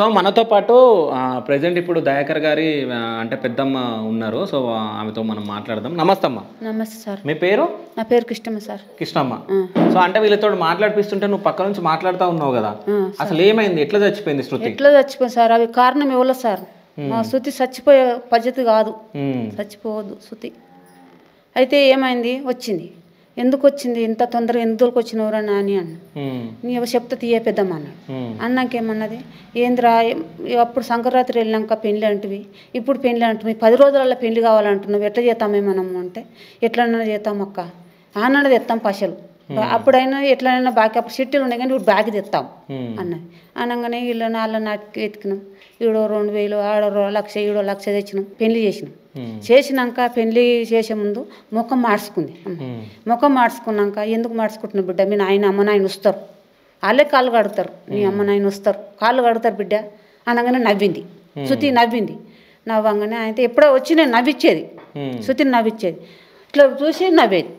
So, మనతో పాటు present ఇప్పుడు దయాకర్ గారి అంటే పెద్దమ్మ ఉన్నారు. సో, ఆమెతో మనం మాట్లాడదాం. నమస్తే అమ్మ. నమస్తే సార్. మీ పేరు? నా పేరు కృష్ణమ్మ సార్. కృష్ణమ్మ. సో, అంటే వీళ్ళతోటి మాట్లాడిపిస్తుంటే నువ్వు పక్క నుంచి మాట్లాడుతా ఉన్నావు కదా, అసలు ఏమైంది? ఎట్లా చచ్చిపోయింది శృతి? ఎట్లా చచ్చిపోయింది సార్? అవి కారణం ఇవ్వలేదు సార్. మా శృతి చచ్చిపోయే పద్ధతి కాదు, చచ్చిపోవద్దు శృతి. అయితే ఏమైంది, వచ్చింది. ఎందుకు వచ్చింది ఇంత తొందరగా, ఎందుకు వచ్చినవరా నాని అన్న. నీవు చెప్తే తీయ పెద్దమ్మ అన్నాడు. అన్నాకేమన్నది, ఏంద్రా అప్పుడు సంక్రాంతి వెళ్ళినాక పెళ్ళి అంటివి, ఇప్పుడు పెళ్ళి అంటువి, 10 రోజులలో పెళ్లి కావాలంటున్నావు, ఎట్లా చేస్తామే మనము అంటే, ఎట్లన్నా చేస్తాం అక్క, ఆనన్నది తెస్తాం పైసలు, అప్పుడైనా ఎట్లయినా బాకీ, అప్పుడు సిటీలు ఉన్నాయి కానీ ఇప్పుడు బాకీ తెస్తాం అన్నది. అనగానే వీళ్ళు నాళ్ళ నాటికి ఎత్తుకున్నాం. ఈడో 2000, ఆడో 1,00,000, ఈడో 1,00,000 తెచ్చినాం, పెళ్లి చేసినాం. చేసినాక పెళ్లి చేసే ముందు ముఖం మార్చుకుంది. ముఖం మార్చుకున్నాక, ఎందుకు మార్చుకుంటున్నావు బిడ్డ, మీ నాయన అమ్మ నాయన వస్తారు, వాళ్ళే కాళ్ళు కడుగుతారు, నీ అమ్మ నాయన వస్తారు, కాళ్ళు కడుగుతారు బిడ్డ అనగానే నవ్వింది. శృతి నవ్వింది. నవ్వంగానే అయితే ఎప్పుడో వచ్చి నేను నవ్విచ్చేది, శృతిని నవ్విచ్చేది, ఇట్లా చూసి నవ్వేది.